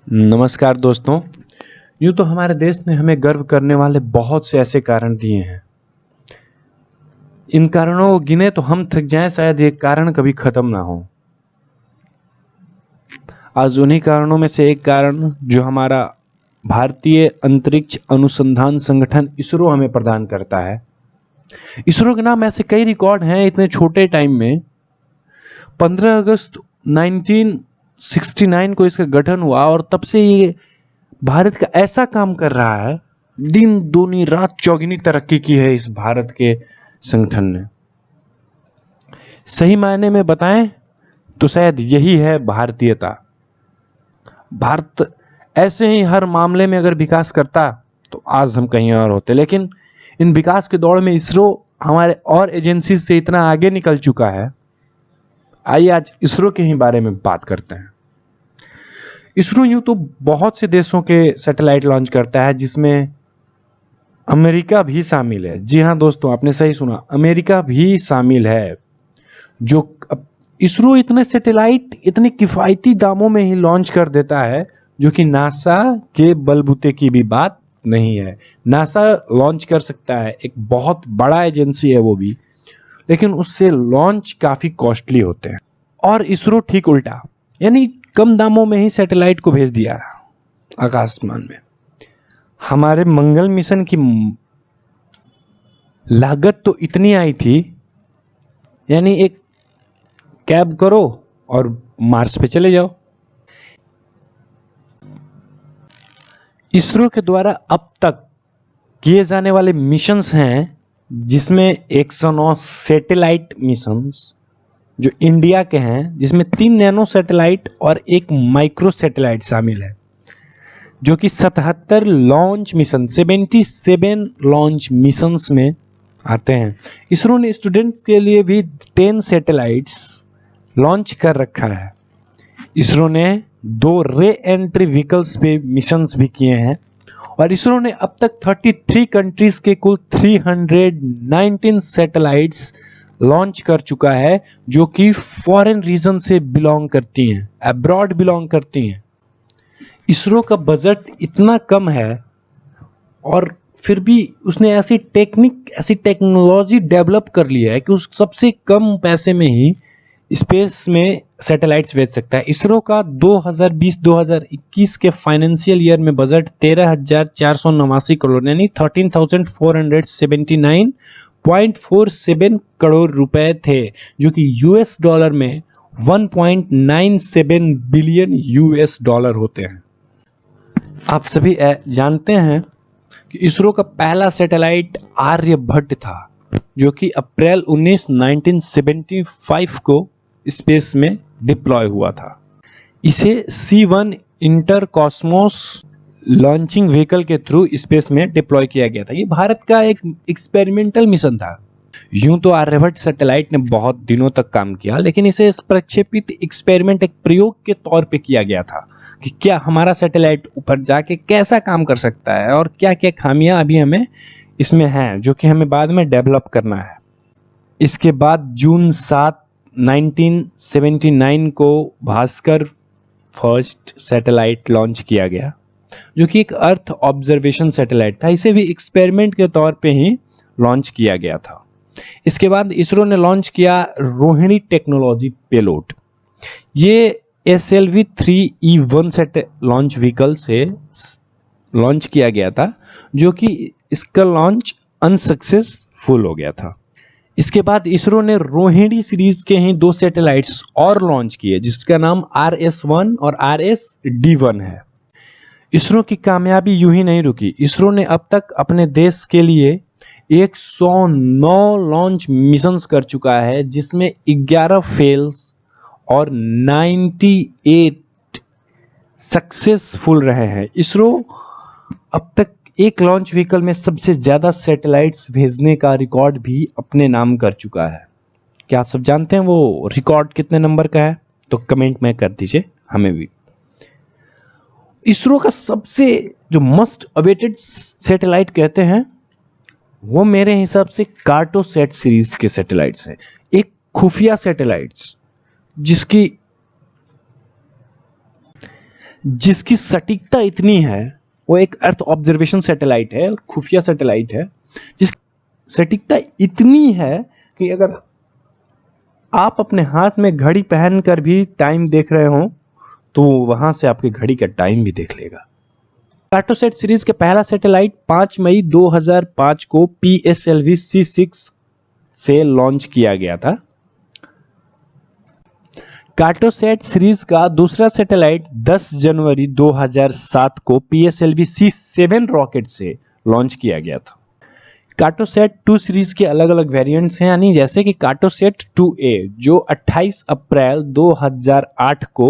नमस्कार दोस्तों। यूँ तो हमारे देश ने हमें गर्व करने वाले बहुत से ऐसे कारण दिए हैं। इन कारणों को गिने तो हम थक जाएं, शायद ये कारण कभी खत्म ना हो। आज उन्हीं कारणों में से एक कारण जो हमारा भारतीय अंतरिक्ष अनुसंधान संगठन इसरो हमें प्रदान करता है। इसरो के नाम ऐसे कई रिकॉर्ड हैं इतने छोटे टाइम में। 15 अगस्त 1969 को इसका गठन हुआ और तब से ये भारत का ऐसा काम कर रहा है, दिन दूनी रात चौगुनी तरक्की की है इस भारत के संगठन ने। सही मायने में बताएं तो शायद यही है भारतीयता। भारत ऐसे ही हर मामले में अगर विकास करता तो आज हम कहीं और होते, लेकिन इन विकास के दौड़ में इसरो हमारे और एजेंसी से इतना आगे निकल चुका है। आइए आज इसरो के ही बारे में बात करते हैं। इसरो यूं तो बहुत से देशों के सैटेलाइट लॉन्च करता है, जिसमें अमेरिका भी शामिल है। जी हाँ दोस्तों, आपने सही सुना, अमेरिका भी शामिल है। जो इसरो इतने सैटेलाइट इतने किफ़ायती दामों में ही लॉन्च कर देता है, जो कि नासा के बलबूते की भी बात नहीं है। नासा लॉन्च कर सकता है, एक बहुत बड़ा एजेंसी है वो भी, लेकिन उससे लॉन्च काफ़ी कॉस्टली होते हैं। और इसरो ठीक उल्टा, यानी कम दामों में ही सैटेलाइट को भेज दिया आकाशमान में। हमारे मंगल मिशन की लागत तो इतनी आई थी, यानी एक कैब करो और मार्स पे चले जाओ। इसरो के द्वारा अब तक किए जाने वाले मिशंस हैं, जिसमें 109 सैटेलाइट मिशंस जो इंडिया के हैं, जिसमें 3 नैनो सैटेलाइट और 1 माइक्रो सैटेलाइट शामिल है, जो कि 77 लॉन्च मिशन 77 लॉन्च मिशंस में आते हैं। इसरो ने स्टूडेंट्स के लिए भी 10 सैटेलाइट्स लॉन्च कर रखा है। इसरो ने 2 रे एंट्री व्हीकल्स पे मिशंस भी किए हैं और इसरो ने अब तक 33 कंट्रीज के कुल 319 सैटेलाइट्स लॉन्च कर चुका है, जो कि फॉरेन रीजन से बिलोंग करती हैं, अब्रॉड बिलोंग करती हैं। इसरो का बजट इतना कम है और फिर भी उसने ऐसी टेक्नोलॉजी डेवलप कर लिया है कि उस सबसे कम पैसे में ही स्पेस में सैटेलाइट्स भेज सकता है। इसरो का 2020-2021 के फाइनेंशियल ईयर में बजट 13,489 करोड़ यानी 13,479.47 करोड़ रुपए थे, जो कि यूएस डॉलर में 1.97 बिलियन यूएस डॉलर होते हैं। आप सभी जानते हैं कि इसरो का पहला सैटेलाइट आर्यभट्ट था, जो कि अप्रैल 1975 को स्पेस में डिप्लॉय हुआ था। इसे C1 inter Cosmos launching vehicle के थ्रू स्पेस में डिप्लॉय किया गया था। ये भारत का एक एक्सपेरिमेंटल मिशन था। यूं तो आर्यभट्ट सैटेलाइट ने बहुत दिनों तक काम किया, लेकिन इसे प्रक्षेपित एक्सपेरिमेंट, एक प्रयोग के तौर पे किया गया था कि क्या हमारा सैटेलाइट ऊपर जाके कैसा काम कर सकता है और क्या क्या खामियां अभी हमें इसमें हैं, जो कि हमें बाद में डेवलप करना है। इसके बाद जून 7, 1979 को भास्कर फर्स्ट सैटेलाइट लॉन्च किया गया, जो कि एक अर्थ ऑब्जर्वेशन सैटेलाइट था। इसे भी एक्सपेरिमेंट के तौर पे ही लॉन्च किया गया था। इसके बाद इसरो ने लॉन्च किया रोहिणी टेक्नोलॉजी पेलोड। ये SLV-3E1 लॉन्च व्हीकल से लॉन्च किया गया था, जो कि इसका लॉन्च अनसक्सेसफुल हो गया था। इसके बाद इसरो ने रोहिणी सीरीज के ही 2 सैटेलाइट्स और लॉन्च किए, जिसका नाम RS-1 और RS-D1 है। इसरो की कामयाबी यूं ही नहीं रुकी। इसरो ने अब तक अपने देश के लिए 109 लॉन्च मिशंस कर चुका है, जिसमें 11 फेल्स और 98 सक्सेसफुल रहे हैं। इसरो अब तक एक लॉन्च व्हीकल में सबसे ज़्यादा सैटेलाइट्स भेजने का रिकॉर्ड भी अपने नाम कर चुका है। क्या आप सब जानते हैं वो रिकॉर्ड कितने नंबर का है? तो कमेंट में कर दीजिए हमें भी। इसरो का सबसे जो मस्ट अवेटेड सैटेलाइट कहते हैं, वो मेरे हिसाब से कार्टोसैट सीरीज के सैटेलाइट्स हैं। एक खुफिया सैटेलाइट्स जिसकी जिसकी सटीकता इतनी है, वो एक अर्थ ऑब्जर्वेशन सैटेलाइट है और खुफिया सैटेलाइट है, जिसकी सटीकता इतनी है कि अगर आप अपने हाथ में घड़ी पहनकर भी टाइम देख रहे हो तो वहां से आपकी घड़ी का टाइम भी देख लेगा। कार्टोसैट सीरीज के पहला सैटेलाइट 5 मई 2005 को PSLV C6 से लॉन्च किया गया था। कार्टोसैट सीरीज का दूसरा सैटेलाइट 10 जनवरी 2007 को PSLV C7 रॉकेट से लॉन्च किया गया था। कार्टोसैट 2 सीरीज के अलग अलग वेरिएंट्स हैं, यानी जैसे कि कार्टोसैट 2A जो 28 अप्रैल 2008 को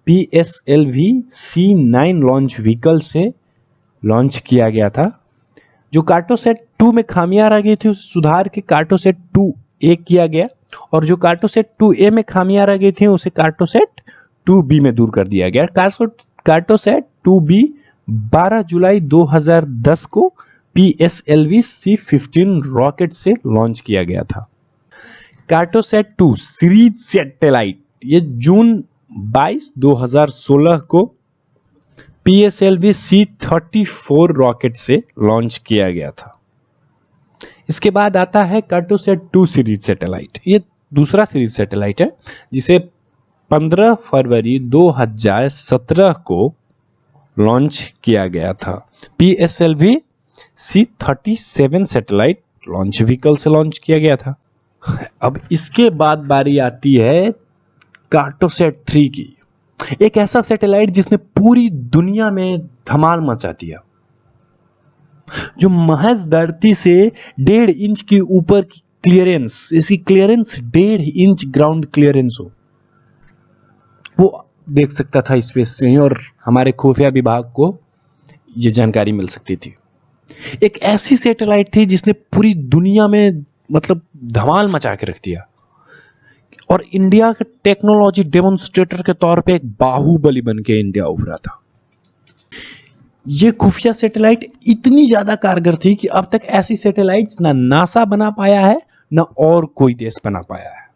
PSLV C9 लॉन्च व्हीकल से लॉन्च किया गया था। जो कार्टोसैट 2 में खामियां रह गई थी उसे सुधार के कार्टोसैट 2A किया गया, और जो कार्टोसैट 2A में खामियां रह गई थी उसे कार्टोसैट 2B में दूर कर दिया गया। कार्टोसैट 2B 12 जुलाई 2010 को PSLV C15 रॉकेट से लॉन्च किया गया था। कार्टोसैट 2 सीरीज सैटेलाइट ये जून 22, 2016 को PSLV C34 रॉकेट से लॉन्च किया गया था। इसके बाद आता है कार्टोसैट 2 सीरीज सैटेलाइट। ये दूसरा सीरीज सैटेलाइट है जिसे 15 फरवरी 2017 को लॉन्च किया गया था। PSLV C37 satellite launch vehicle से लॉन्च किया गया था। अब इसके बाद बारी आती है कार्टोसैट 3 की, एक ऐसा सैटेलाइट जिसने पूरी दुनिया में धमाल मचा दिया, जो महज धरती से 1.5 इंच के ऊपर की क्लियरेंस, इसकी क्लियरेंस 1.5 इंच ग्राउंड क्लियरेंस हो, वो देख सकता था स्पेस से ही, और हमारे खुफिया विभाग को ये जानकारी मिल सकती थी। एक ऐसी सैटेलाइट थी जिसने पूरी दुनिया में मतलब धमाल मचा के रख दिया, और इंडिया के टेक्नोलॉजी डेमोन्स्ट्रेटर के तौर पे एक बाहुबली बन के इंडिया उभरा था। ये खुफिया सैटेलाइट इतनी ज्यादा कारगर थी कि अब तक ऐसी सैटेलाइट्स ना नासा बना पाया है ना और कोई देश बना पाया है।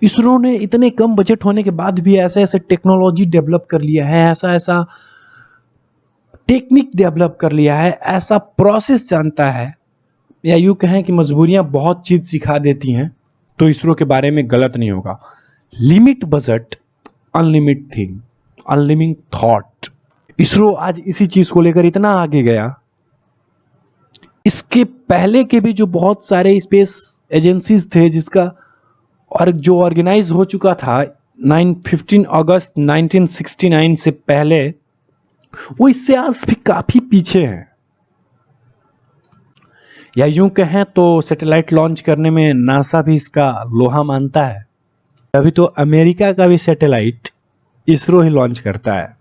इसरो ने इतने कम बजट होने के बाद भी ऐसे ऐसे टेक्नोलॉजी डेवलप कर लिया है, ऐसा ऐसा टेक्निक डेवलप कर लिया है, ऐसा प्रोसेस जानता है, या यूं कहें कि मजबूरियां बहुत चीज सिखा देती हैं, तो इसरो के बारे में गलत नहीं होगा। Limit budget, unlimited thing, unlimited thought. ISRO आज इसी चीज को लेकर इतना आगे गया। इसके पहले के भी जो बहुत सारे स्पेस एजेंसीज थे जिसका और जो ऑर्गेनाइज हो चुका था 15 अगस्त 1969 से पहले, वो इससे आज भी काफी पीछे हैं। या यूं कहें तो सैटेलाइट लॉन्च करने में नासा भी इसका लोहा मानता है। अभी तो अमेरिका का भी सैटेलाइट इसरो ही लॉन्च करता है।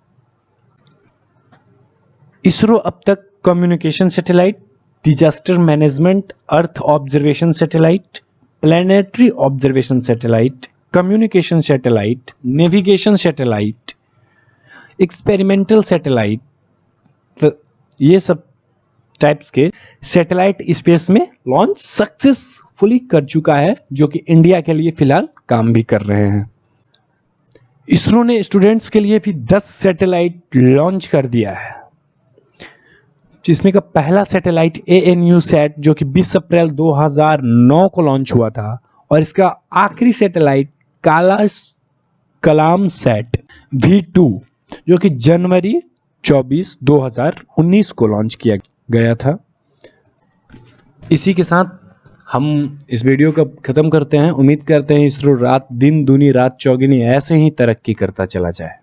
इसरो अब तक communication satellite, disaster management, earth observation satellite, planetary observation satellite, communication satellite, navigation satellite, experimental satellite, तो ये सब टाइप्स के सैटेलाइट स्पेस में लॉन्च सक्सेसफुली कर चुका है, जो कि इंडिया के लिए फिलहाल काम भी कर रहे हैं। इसरो ने स्टूडेंट्स के लिए भी 10 सैटेलाइट लॉन्च कर दिया है, जिसमें का पहला सैटेलाइट ANUSat जो कि 20 अप्रैल 2009 को लॉन्च हुआ था, और इसका आखिरी सैटेलाइट कलाम सैट V2 जो कि जनवरी 24, 2019 को लॉन्च किया गया था। इसी के साथ हम इस वीडियो को खत्म करते हैं। उम्मीद करते हैं इसरो रात दिन दूनी रात चौगुनी ऐसे ही तरक्की करता चला जाए।